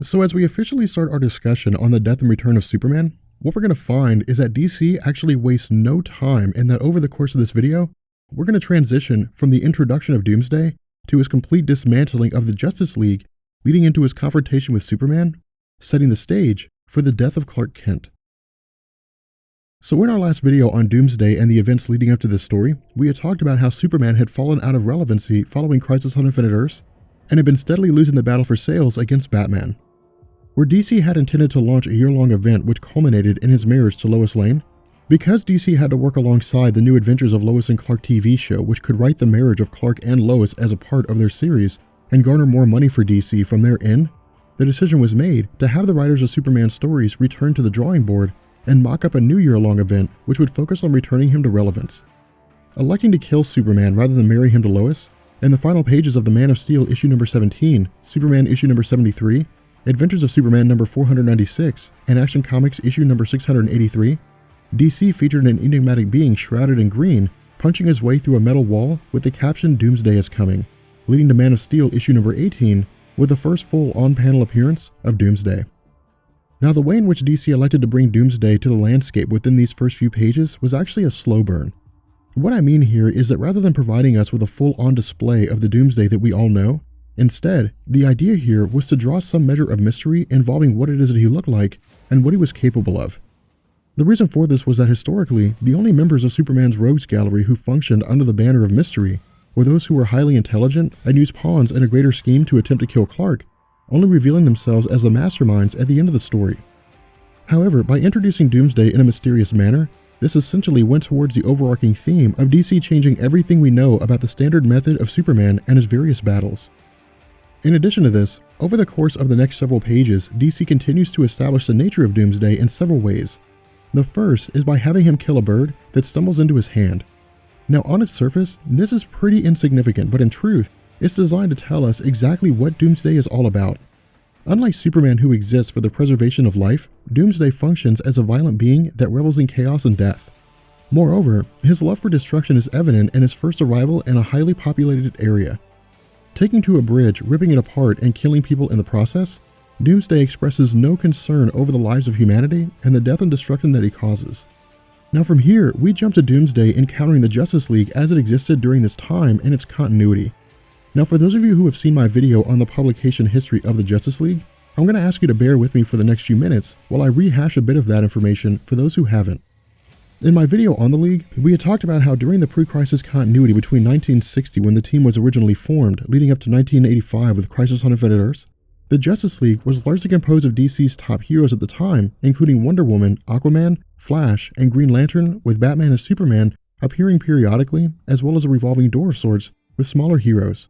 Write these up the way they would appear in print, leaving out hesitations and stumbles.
So as we officially start our discussion on the death and return of Superman, what we're going to find is that DC actually wastes no time, and that over the course of this video, we're going to transition from the introduction of Doomsday to his complete dismantling of the Justice League, leading into his confrontation with Superman, setting the stage for the death of Clark Kent. So in our last video on Doomsday and the events leading up to this story, we had talked about how Superman had fallen out of relevancy following Crisis on Infinite Earths, and had been steadily losing the battle for sales against Batman. Where DC had intended to launch a year-long event which culminated in his marriage to Lois Lane, because DC had to work alongside the New Adventures of Lois and Clark TV show, which could write the marriage of Clark and Lois as a part of their series and garner more money for DC from their end, the decision was made to have the writers of Superman stories return to the drawing board and mock up a new year-long event which would focus on returning him to relevance. Electing to kill Superman rather than marry him to Lois, in the final pages of the Man of Steel issue number 17, Superman issue number 73, Adventures of Superman number 496, and Action Comics issue number 683, DC featured an enigmatic being shrouded in green, punching his way through a metal wall with the caption "Doomsday is coming," leading to Man of Steel issue number 18 with the first full on-panel appearance of Doomsday. Now, the way in which DC elected to bring Doomsday to the landscape within these first few pages was actually a slow burn. What I mean here is that rather than providing us with a full-on display of the Doomsday that we all know, instead, the idea here was to draw some measure of mystery involving what it is that he looked like and what he was capable of. The reason for this was that historically, the only members of Superman's rogues gallery who functioned under the banner of mystery were those who were highly intelligent and used pawns in a greater scheme to attempt to kill Clark, only revealing themselves as the masterminds at the end of the story. However, by introducing Doomsday in a mysterious manner, this essentially went towards the overarching theme of DC changing everything we know about the standard method of Superman and his various battles. In addition to this, over the course of the next several pages, DC continues to establish the nature of Doomsday in several ways. The first is by having him kill a bird that stumbles into his hand. Now, on its surface, this is pretty insignificant, but in truth, it's designed to tell us exactly what Doomsday is all about. Unlike Superman, who exists for the preservation of life, Doomsday functions as a violent being that revels in chaos and death. Moreover, his love for destruction is evident in his first arrival in a highly populated area. Taking to a bridge, ripping it apart, and killing people in the process, Doomsday expresses no concern over the lives of humanity and the death and destruction that he causes. Now from here, we jump to Doomsday encountering the Justice League as it existed during this time and its continuity. Now, for those of you who have seen my video on the publication history of the Justice League, I'm going to ask you to bear with me for the next few minutes while I rehash a bit of that information for those who haven't. In my video on the League, we had talked about how during the pre-crisis continuity between 1960, when the team was originally formed, leading up to 1985 with Crisis on Infinite Earths, the Justice League was largely composed of DC's top heroes at the time, including Wonder Woman, Aquaman, Flash, and Green Lantern, with Batman and Superman appearing periodically, as well as a revolving door of sorts with smaller heroes.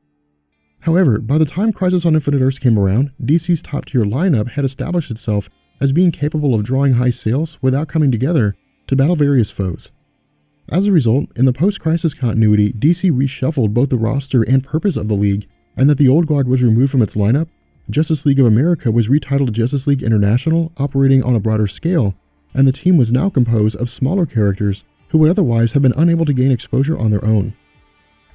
However, by the time Crisis on Infinite Earths came around, DC's top-tier lineup had established itself as being capable of drawing high sales without coming together to battle various foes. As a result, in the post-Crisis continuity, DC reshuffled both the roster and purpose of the League, and that the old guard was removed from its lineup. Justice League of America was retitled Justice League International, operating on a broader scale, and the team was now composed of smaller characters who would otherwise have been unable to gain exposure on their own.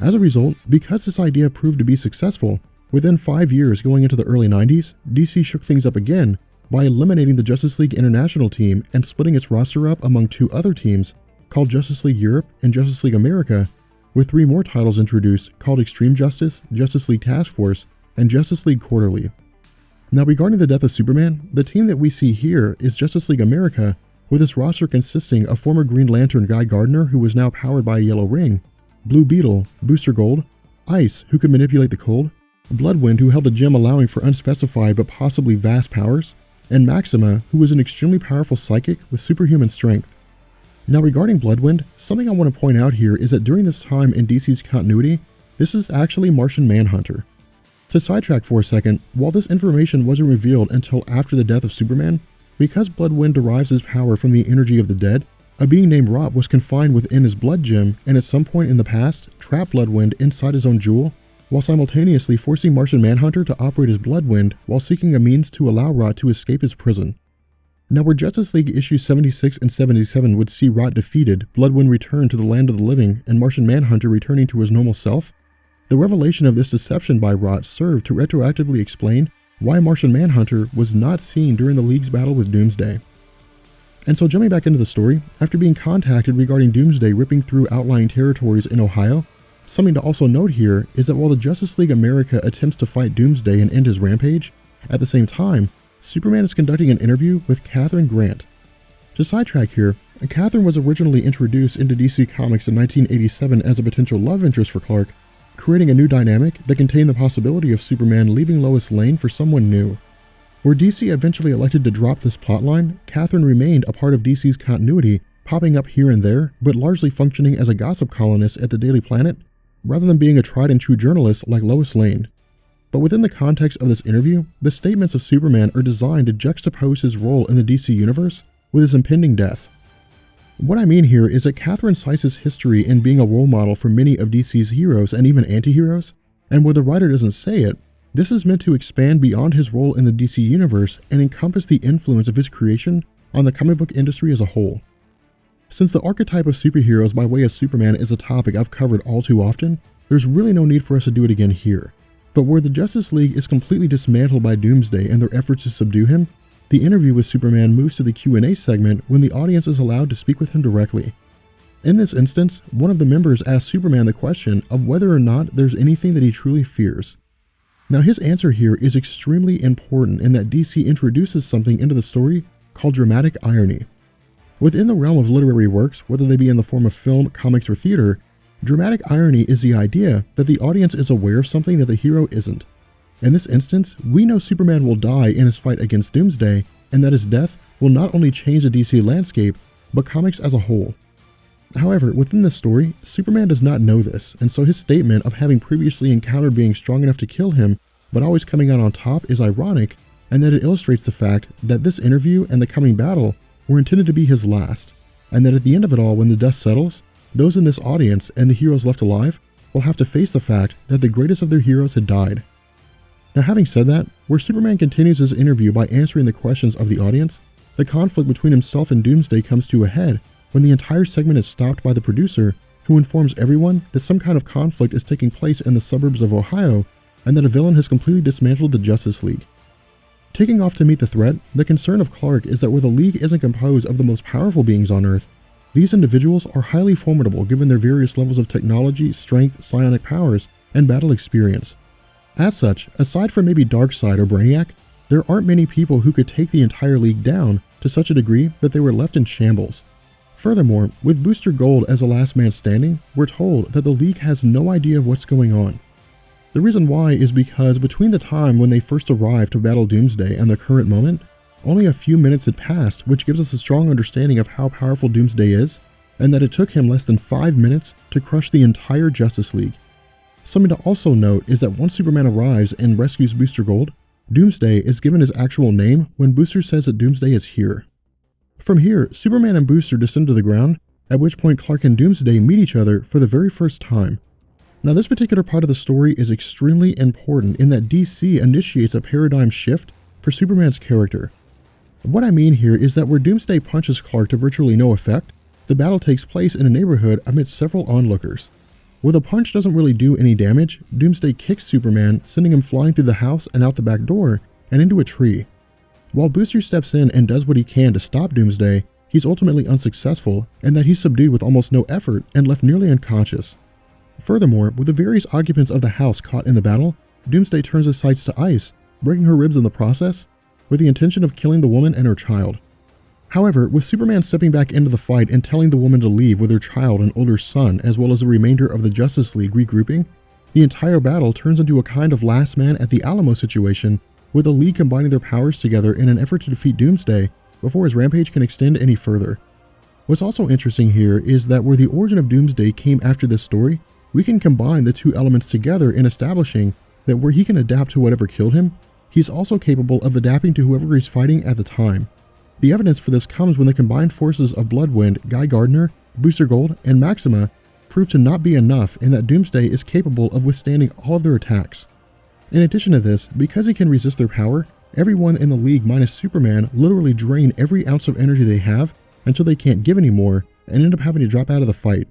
As a result, because this idea proved to be successful, within 5 years going into the early 90s, DC shook things up again by eliminating the Justice League International team and splitting its roster up among two other teams called Justice League Europe and Justice League America, with 3 more titles introduced called Extreme Justice, Justice League Task Force, and Justice League Quarterly. Now, regarding the death of Superman, the team that we see here is Justice League America, with its roster consisting of former Green Lantern Guy Gardner, who was now powered by a yellow ring, Blue Beetle, Booster Gold, Ice, who could manipulate the cold, Bloodwind, who held a gem allowing for unspecified but possibly vast powers, and Maxima, who was an extremely powerful psychic with superhuman strength. Now, regarding Bloodwind, something I want to point out here is that during this time in DC's continuity, this is actually Martian Manhunter. To sidetrack for a second, while this information wasn't revealed until after the death of Superman, because Bloodwind derives his power from the energy of the dead, a being named Rot was confined within his blood gem and at some point in the past trapped Bloodwind inside his own jewel, while simultaneously forcing Martian Manhunter to operate as Bloodwind while seeking a means to allow Rot to escape his prison. Now, where Justice League issues 76 and 77 would see Rot defeated, Bloodwind return to the land of the living, and Martian Manhunter returning to his normal self, the revelation of this deception by Rot served to retroactively explain why Martian Manhunter was not seen during the League's battle with Doomsday. And so jumping back into the story, after being contacted regarding Doomsday ripping through outlying territories in Ohio, something to also note here is that while the Justice League America attempts to fight Doomsday and end his rampage, at the same time, Superman is conducting an interview with Catherine Grant. To sidetrack here, Catherine was originally introduced into DC Comics in 1987 as a potential love interest for Clark, creating a new dynamic that contained the possibility of Superman leaving Lois Lane for someone new. Where DC eventually elected to drop this plotline, Catherine remained a part of DC's continuity, popping up here and there, but largely functioning as a gossip columnist at the Daily Planet, rather than being a tried and true journalist like Lois Lane. But within the context of this interview, the statements of Superman are designed to juxtapose his role in the DC universe with his impending death. What I mean here is that Catherine cites his history in being a role model for many of DC's heroes and even anti-heroes, and where the writer doesn't say it, this is meant to expand beyond his role in the DC universe and encompass the influence of his creation on the comic book industry as a whole. Since the archetype of superheroes by way of Superman is a topic I've covered all too often, there's really no need for us to do it again here. But where the Justice League is completely dismantled by Doomsday and their efforts to subdue him, the interview with Superman moves to the Q&A segment when the audience is allowed to speak with him directly. In this instance, one of the members asks Superman the question of whether or not there's anything that he truly fears. Now his answer here is extremely important in that DC introduces something into the story called dramatic irony. Within the realm of literary works, whether they be in the form of film, comics, or theater, dramatic irony is the idea that the audience is aware of something that the hero isn't. In this instance, we know Superman will die in his fight against Doomsday, and that his death will not only change the DC landscape, but comics as a whole. However, within this story, Superman does not know this, and so his statement of having previously encountered being strong enough to kill him, but always coming out on top is ironic, and that it illustrates the fact that this interview and the coming battle were intended to be his last, and that at the end of it all, when the dust settles, those in this audience and the heroes left alive will have to face the fact that the greatest of their heroes had died. Now having said that, where Superman continues his interview by answering the questions of the audience, the conflict between himself and Doomsday comes to a head when the entire segment is stopped by the producer, who informs everyone that some kind of conflict is taking place in the suburbs of Ohio and that a villain has completely dismantled the Justice League. Taking off to meet the threat, the concern of Clark is that where the League isn't composed of the most powerful beings on Earth, these individuals are highly formidable given their various levels of technology, strength, psionic powers, and battle experience. As such, aside from maybe Darkseid or Brainiac, there aren't many people who could take the entire League down to such a degree that they were left in shambles. Furthermore, with Booster Gold as the last man standing, we're told that the League has no idea of what's going on. The reason why is because between the time when they first arrived to battle Doomsday and the current moment, only a few minutes had passed, which gives us a strong understanding of how powerful Doomsday is, and that it took him less than 5 minutes to crush the entire Justice League. Something to also note is that once Superman arrives and rescues Booster Gold, Doomsday is given his actual name when Booster says that Doomsday is here. From here, Superman and Booster descend to the ground, at which point Clark and Doomsday meet each other for the very first time. Now this particular part of the story is extremely important in that DC initiates a paradigm shift for Superman's character. What I mean here is that where Doomsday punches Clark to virtually no effect, the battle takes place in a neighborhood amidst several onlookers. Where the punch doesn't really do any damage, Doomsday kicks Superman, sending him flying through the house and out the back door and into a tree. While Booster steps in and does what he can to stop Doomsday, he's ultimately unsuccessful in that he's subdued with almost no effort and left nearly unconscious. Furthermore, with the various occupants of the house caught in the battle, Doomsday turns his sights to ice, breaking her ribs in the process, with the intention of killing the woman and her child. However, with Superman stepping back into the fight and telling the woman to leave with her child and older son, as well as the remainder of the Justice League regrouping, the entire battle turns into a kind of last man at the Alamo situation, with the League combining their powers together in an effort to defeat Doomsday before his rampage can extend any further. What's also interesting here is that where the origin of Doomsday came after this story, we can combine the two elements together in establishing that where he can adapt to whatever killed him, he's also capable of adapting to whoever he's fighting at the time. The evidence for this comes when the combined forces of Bloodwind, Guy Gardner, Booster Gold, and Maxima prove to not be enough in that Doomsday is capable of withstanding all of their attacks. In addition to this, because he can resist their power, everyone in the League minus Superman literally drain every ounce of energy they have until they can't give any more and end up having to drop out of the fight.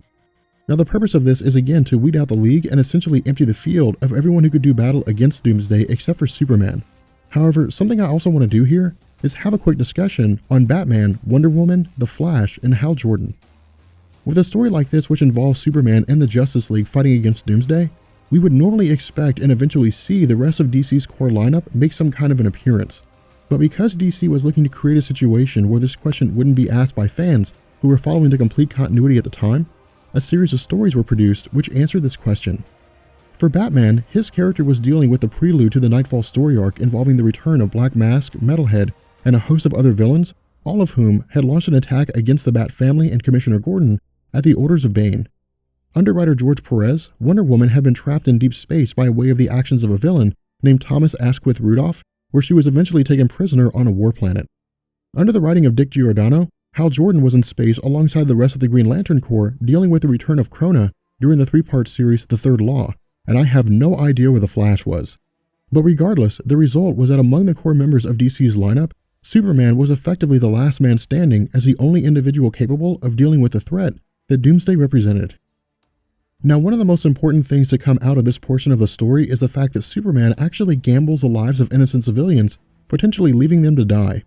Now the purpose of this is again to weed out the League and essentially empty the field of everyone who could do battle against Doomsday except for Superman. However, something I also want to do here is have a quick discussion on Batman, Wonder Woman, The Flash, and Hal Jordan. With a story like this which involves Superman and the Justice League fighting against Doomsday, we would normally expect and eventually see the rest of DC's core lineup make some kind of an appearance. But because DC was looking to create a situation where this question wouldn't be asked by fans who were following the complete continuity at the time, a series of stories were produced which answered this question. For Batman, his character was dealing with the prelude to the Nightfall story arc involving the return of Black Mask, Metalhead, and a host of other villains, all of whom had launched an attack against the Bat family and Commissioner Gordon at the orders of Bane. Under writer George Perez, Wonder Woman had been trapped in deep space by way of the actions of a villain named Thomas Asquith Rudolph, where she was eventually taken prisoner on a war planet. Under the writing of Dick Giordano, Hal Jordan was in space alongside the rest of the Green Lantern Corps dealing with the return of Krona during the three-part series The Third Law, and I have no idea where the Flash was. But regardless, the result was that among the core members of DC's lineup, Superman was effectively the last man standing as the only individual capable of dealing with the threat that Doomsday represented. Now, one of the most important things to come out of this portion of the story is the fact that Superman actually gambles the lives of innocent civilians, potentially leaving them to die.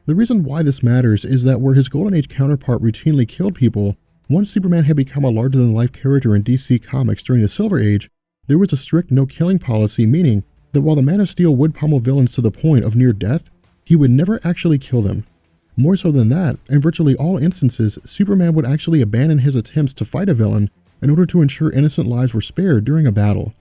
The reason why this matters is that where his Golden Age counterpart routinely killed people, once Superman had become a larger-than-life character in DC Comics during the Silver Age, there was a strict no-killing policy, meaning that while the Man of Steel would pummel villains to the point of near death, he would never actually kill them. More so than that, in virtually all instances, Superman would actually abandon his attempts to fight a villain in order to ensure innocent lives were spared during a battle.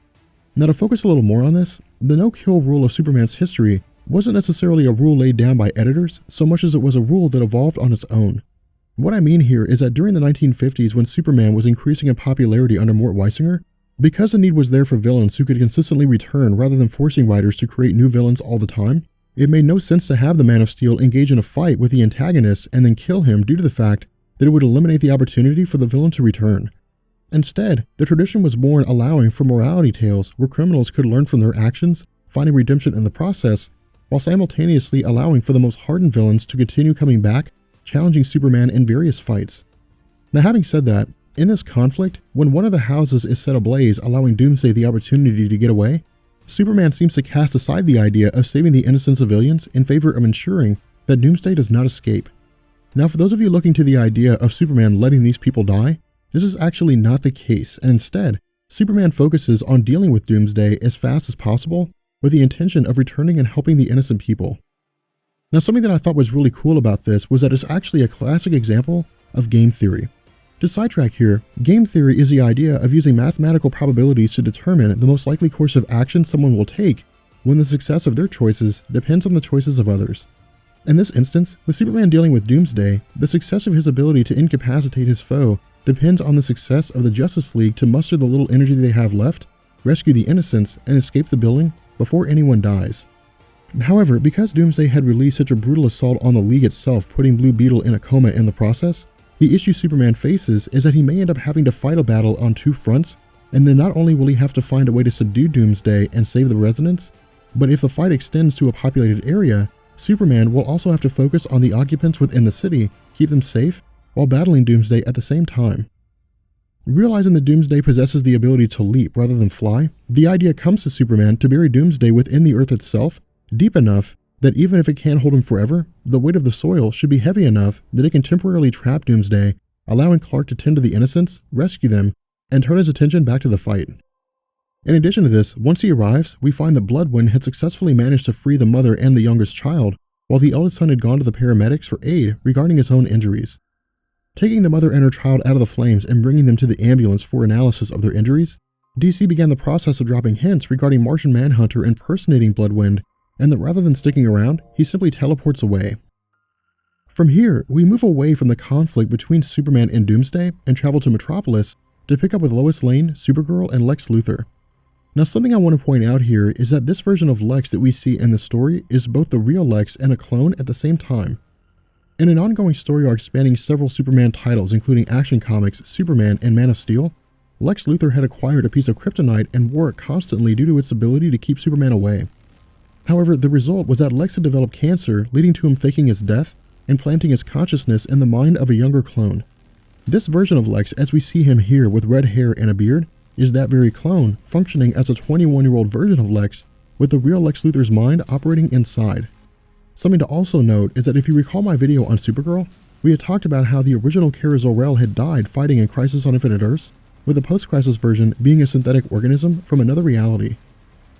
Now, to focus a little more on this, the no-kill rule of Superman's history wasn't necessarily a rule laid down by editors so much as it was a rule that evolved on its own. What I mean here is that during the 1950s, when Superman was increasing in popularity under Mort Weisinger, because the need was there for villains who could consistently return rather than forcing writers to create new villains all the time, it made no sense to have the Man of Steel engage in a fight with the antagonist and then kill him due to the fact that it would eliminate the opportunity for the villain to return. Instead, the tradition was born allowing for morality tales where criminals could learn from their actions, finding redemption in the process, while simultaneously allowing for the most hardened villains to continue coming back, challenging Superman in various fights. Now, having said that, in this conflict, when one of the houses is set ablaze, allowing Doomsday the opportunity to get away, Superman seems to cast aside the idea of saving the innocent civilians in favor of ensuring that Doomsday does not escape. Now, for those of you looking to the idea of Superman letting these people die, this is actually not the case, and instead, Superman focuses on dealing with Doomsday as fast as possible with the intention of returning and helping the innocent people. Now, something that I thought was really cool about this was that it's actually a classic example of game theory. To sidetrack here, game theory is the idea of using mathematical probabilities to determine the most likely course of action someone will take when the success of their choices depends on the choices of others. In this instance, with Superman dealing with Doomsday, the success of his ability to incapacitate his foe depends on the success of the Justice League to muster the little energy they have left, rescue the innocents, and escape the building before anyone dies. However, because Doomsday had released such a brutal assault on the League itself, putting Blue Beetle in a coma in the process, the issue Superman faces is that he may end up having to fight a battle on two fronts, and then not only will he have to find a way to subdue Doomsday and save the residents, but if the fight extends to a populated area, Superman will also have to focus on the occupants within the city, keep them safe, while battling Doomsday at the same time. Realizing that Doomsday possesses the ability to leap rather than fly, the idea comes to Superman to bury Doomsday within the Earth itself, deep enough that even if it can't hold him forever, the weight of the soil should be heavy enough that it can temporarily trap Doomsday, allowing Clark to tend to the innocents, rescue them, and turn his attention back to the fight. In addition to this, once he arrives, we find that Bloodwind had successfully managed to free the mother and the youngest child, while the eldest son had gone to the paramedics for aid regarding his own injuries. Taking the mother and her child out of the flames and bringing them to the ambulance for analysis of their injuries, DC began the process of dropping hints regarding Martian Manhunter impersonating Bloodwind, and that rather than sticking around, he simply teleports away. From here, we move away from the conflict between Superman and Doomsday and travel to Metropolis to pick up with Lois Lane, Supergirl, and Lex Luthor. Now, something I want to point out here is that this version of Lex that we see in the story is both the real Lex and a clone at the same time. In an ongoing story arc spanning several Superman titles including Action Comics, Superman, and Man of Steel, Lex Luthor had acquired a piece of kryptonite and wore it constantly due to its ability to keep Superman away. However, the result was that Lex had developed cancer, leading to him faking his death and planting his consciousness in the mind of a younger clone. This version of Lex, as we see him here with red hair and a beard, is that very clone, functioning as a 21-year-old version of Lex with the real Lex Luthor's mind operating inside. Something to also note is that if you recall my video on Supergirl, we had talked about how the original Kara Zor-El had died fighting in Crisis on Infinite Earths, with the post-crisis version being a synthetic organism from another reality.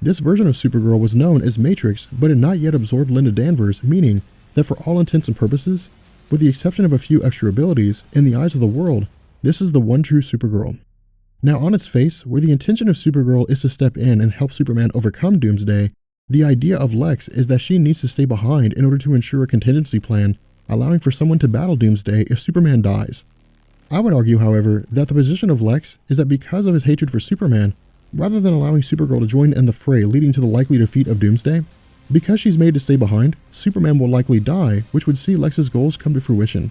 This version of Supergirl was known as Matrix, but had not yet absorbed Linda Danvers, meaning that for all intents and purposes, with the exception of a few extra abilities, in the eyes of the world, this is the one true Supergirl. Now on its face, where the intention of Supergirl is to step in and help Superman overcome Doomsday, the idea of Lex is that she needs to stay behind in order to ensure a contingency plan, allowing for someone to battle Doomsday if Superman dies. I would argue, however, that the position of Lex is that because of his hatred for Superman, rather than allowing Supergirl to join in the fray leading to the likely defeat of Doomsday, because she's made to stay behind, Superman will likely die, which would see Lex's goals come to fruition.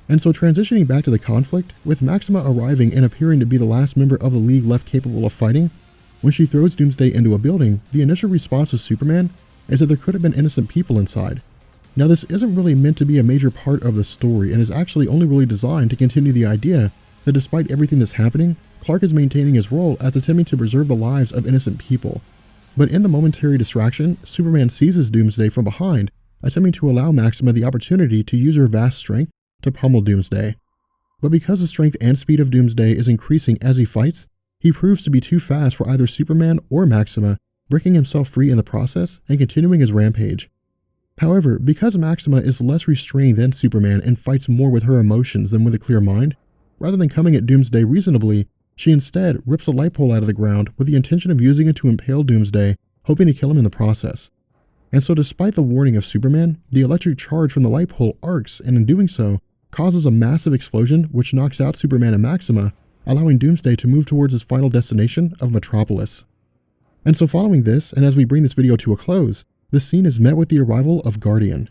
And so transitioning back to the conflict, with Maxima arriving and appearing to be the last member of the League left capable of fighting, when she throws Doomsday into a building, the initial response of Superman is that there could have been innocent people inside. Now this isn't really meant to be a major part of the story and is actually only really designed to continue the idea that despite everything that's happening, Clark is maintaining his role as attempting to preserve the lives of innocent people. But in the momentary distraction, Superman seizes Doomsday from behind, attempting to allow Maxima the opportunity to use her vast strength to pummel Doomsday. But because the strength and speed of Doomsday is increasing as he fights, he proves to be too fast for either Superman or Maxima, breaking himself free in the process and continuing his rampage. However, because Maxima is less restrained than Superman and fights more with her emotions than with a clear mind, rather than coming at Doomsday reasonably, she instead rips a light pole out of the ground with the intention of using it to impale Doomsday, hoping to kill him in the process. And so despite the warning of Superman, the electric charge from the light pole arcs and in doing so, causes a massive explosion which knocks out Superman and Maxima, allowing Doomsday to move towards his final destination of Metropolis. And so following this, and as we bring this video to a close, the scene is met with the arrival of Guardian.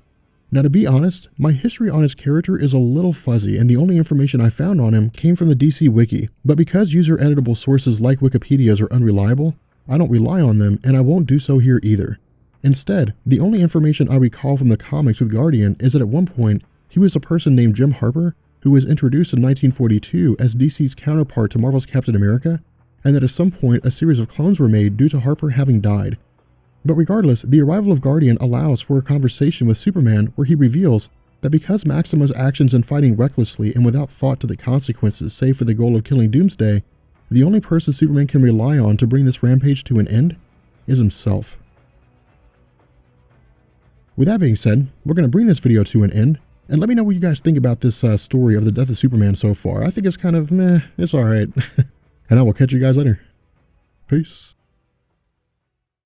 Now to be honest, my history on his character is a little fuzzy and the only information I found on him came from the DC Wiki, but because user editable sources like Wikipedia's are unreliable, I don't rely on them and I won't do so here either. Instead, the only information I recall from the comics with Guardian is that at one point, he was a person named Jim Harper who was introduced in 1942 as DC's counterpart to Marvel's Captain America, and that at some point a series of clones were made due to Harper having died. But regardless, the arrival of Guardian allows for a conversation with Superman where he reveals that because Maxima's actions in fighting recklessly and without thought to the consequences save for the goal of killing Doomsday, the only person Superman can rely on to bring this rampage to an end is himself. With that being said, we're going to bring this video to an end, and let me know what you guys think about this story of the death of Superman so far. I think it's kind of meh, it's alright. And I will catch you guys later. Peace.